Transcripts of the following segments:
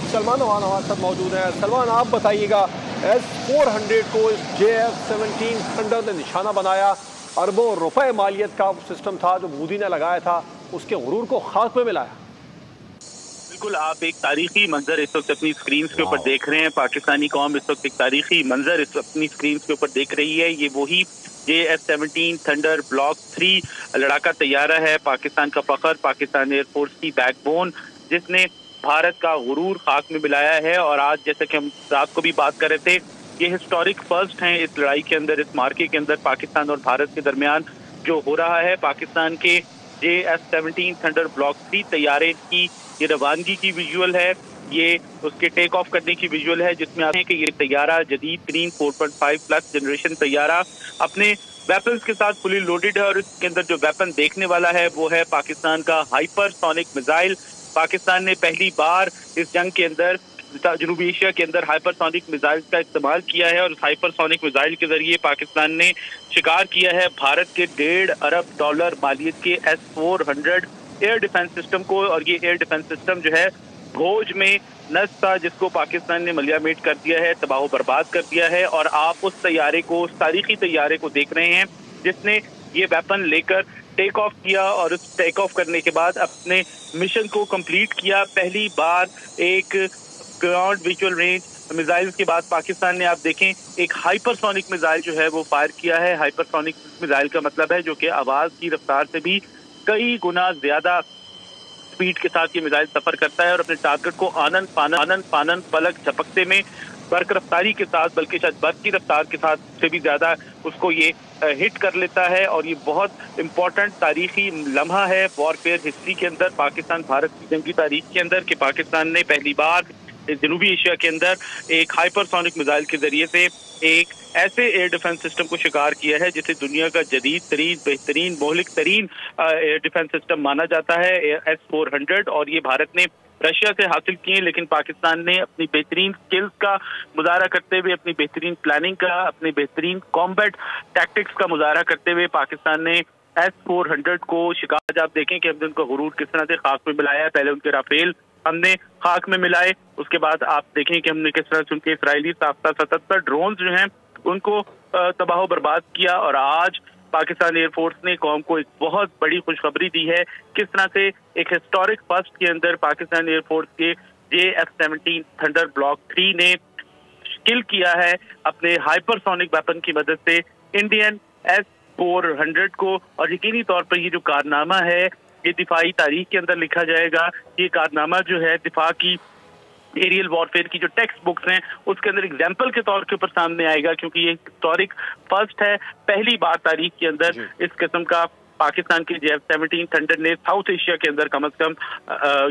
सलमान अमान हमारे साथ मौजूद हैं। सलमान, आप बताइएगा, S-400 को इस JF-17 थंडर ने निशाना बनाया। अरबों रुपए मालियत का सिस्टम था जो मोदी ने लगाया था, उसके गुरूर को खाक में मिलाया। बिल्कुल, आप एक तारीखी मंजर इस वक्त अपनी स्क्रीन के ऊपर देख रहे हैं। पाकिस्तानी कौम इस वक्त एक तारीखी मंजर अपनी स्क्रीन के ऊपर देख रही है। ये वही JF-17 थंडर ब्लॉक 3 लड़ाका तैयारा है, पाकिस्तान का फखर, पाकिस्तान एयरफोर्स की बैकबोन, जिसने भारत का गुरूर खाक में मिलाया है। और आज जैसे कि हम रात को भी बात कर रहे थे, ये हिस्टोरिक फर्स्ट हैं इस लड़ाई के अंदर, इस मार्के के अंदर पाकिस्तान और भारत के दरमियान जो हो रहा है। पाकिस्तान के JF-17 थंडर ब्लॉक 3 तैयारे की ये रवानगी की विजुअल है, ये उसके टेक ऑफ करने की विजुअल है, जिसमें आप हैं कि ये तैयारा जदीद तरीन 4.5 प्लस जनरेशन तैयारा अपने वेपन्स के साथ फुली लोडेड है। और इसके अंदर जो वेपन देखने वाला है वो है पाकिस्तान का हाइपरसोनिक मिसाइल। पाकिस्तान ने पहली बार इस जंग के अंदर जनूबी एशिया के अंदर हाइपरसोनिक मिसाइल का इस्तेमाल किया है, और उस हाइपरसोनिक मिसाइल के जरिए पाकिस्तान ने शिकार किया है भारत के $1.5 अरब मालियत के S-400 एयर डिफेंस सिस्टम को। और ये एयर डिफेंस सिस्टम जो है भोज में नस था, जिसको पाकिस्तान ने मलियामेट कर दिया है, तबाह बर्बाद कर दिया है। और आप उस तैयारे को, उस तारीखी तैयारे को देख रहे हैं जिसने ये वेपन लेकर टेक ऑफ किया, और उस टेक ऑफ करने के बाद अपने मिशन को कंप्लीट किया। पहली बार एक ग्राउंड विजुअल रेंज मिसाइल के बाद पाकिस्तान ने, आप देखें, एक हाइपरसोनिक मिसाइल जो है वो फायर किया है। हाइपरसोनिक मिसाइल का मतलब है जो कि आवाज की रफ्तार से भी कई गुना ज्यादा स्पीड के साथ ये मिसाइल सफर करता है, और अपने टारगेट को आनन फानन पलक झपकते में बर्क रफ्तारी के साथ, बल्कि शायद बर्क की रफ्तार के साथ से भी ज्यादा उसको ये हिट कर लेता है। और ये बहुत इंपॉर्टेंट तारीखी लम्हा है वॉरफेयर हिस्ट्री के अंदर, पाकिस्तान भारत की जंगी तारीख के अंदर, कि पाकिस्तान ने पहली बार जनूबी एशिया के अंदर एक हाइपरसोनिक मिसाइल के जरिए से एक ऐसे एयर डिफेंस सिस्टम को शिकार किया है जिसे दुनिया का जदीद तरीन, बेहतरीन, मोहलिक तरीन एयर डिफेंस सिस्टम माना जाता है, S-400। और ये भारत ने रशिया से हासिल किए, लेकिन पाकिस्तान ने अपनी बेहतरीन स्किल्स का मुजाहरा करते हुए, अपनी बेहतरीन प्लानिंग का, अपनी बेहतरीन कॉम्बैट टैक्टिक्स का मुजाहरा करते हुए पाकिस्तान ने S-400 को शिकार, आप देखें कि हमने उनका गुरूर किस तरह से खाक में मिलाया है। पहले उनके राफेल हमने खाक में मिलाए, उसके बाद आप देखें कि हमने किस तरह से उनके इसराइली 77 ड्रोन जो हैं उनको तबाह बर्बाद किया। और आज पाकिस्तान एयरफोर्स ने कौम को एक बहुत बड़ी खुशखबरी दी है, किस तरह से एक हिस्टोरिक फर्स्ट के अंदर पाकिस्तान एयरफोर्स के JF-17 थंडर ब्लॉक 3 ने किल किया है अपने हाइपरसोनिक वेपन की मदद से इंडियन S-400 को। और यकीनी तौर पर ये जो कारनामा है ये दिफाई तारीख के अंदर लिखा जाएगा। ये कारनामा जो है दिफा की एरियल वॉरफेयर की जो टेक्स्ट बुक्स हैं उसके अंदर एग्जाम्पल के तौर के ऊपर सामने आएगा, क्योंकि ये हिस्टोरिक फर्स्ट है। पहली बार तारीख के अंदर इस किस्म का पाकिस्तान के JF-17 थंडर ने साउथ एशिया के अंदर कम से कम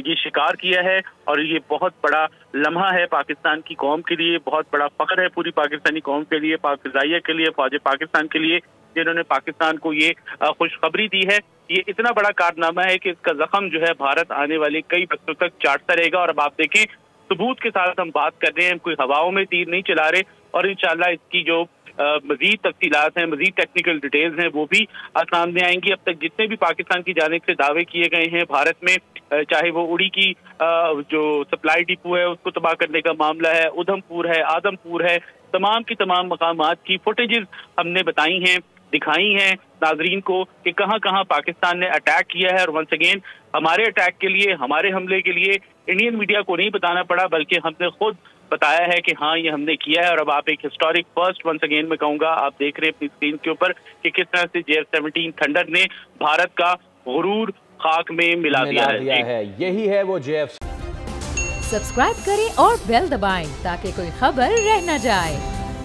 ये शिकार किया है। और ये बहुत बड़ा लम्हा है पाकिस्तान की कौम के लिए, बहुत बड़ा फख्र है पूरी पाकिस्तानी कौम के लिए, पाक फिजाइया के लिए, फौज पाकिस्तान के लिए, जिन्होंने पाकिस्तान को ये खुशखबरी दी है। ये इतना बड़ा कारनामा है कि इसका जख्म जो है भारत आने वाले कई वक्तों तक चाटता रहेगा। और अब आप देखें, सबूत के साथ हम बात कर रहे हैं, कोई हवाओं में तीर नहीं चला रहे, और इंशाल्लाह इसकी जो मजीद तफसीलात हैं, मजीद टेक्निकल डिटेल्स हैं, वो भी सामने आएंगी। अब तक जितने भी पाकिस्तान की जानिब से दावे किए गए हैं भारत में, चाहे वो उड़ी की जो सप्लाई डिपो है उसको तबाह करने का मामला है, उधमपुर है, आदमपुर है, तमाम की तमाम मकामात की फुटेजेस हमने बताई हैं, दिखाई हैं नाजरीन को कि कहां कहां पाकिस्तान ने अटैक किया है। और वंस अगेन हमारे अटैक के लिए, हमारे हमले के लिए इंडियन मीडिया को नहीं बताना पड़ा, बल्कि हमने खुद बताया है कि हाँ ये हमने किया है। और अब आप एक हिस्टोरिक फर्स्ट, वंस अगेन मैं कहूंगा, आप देख रहे हैं अपनी स्क्रीन के ऊपर कि किस तरह से JF-17 थंडर ने भारत का गुरूर खाक में मिला दिया है। यही है वो JF। सब्सक्राइब करें और बेल दबाएं ताकि कोई खबर रह न जाए।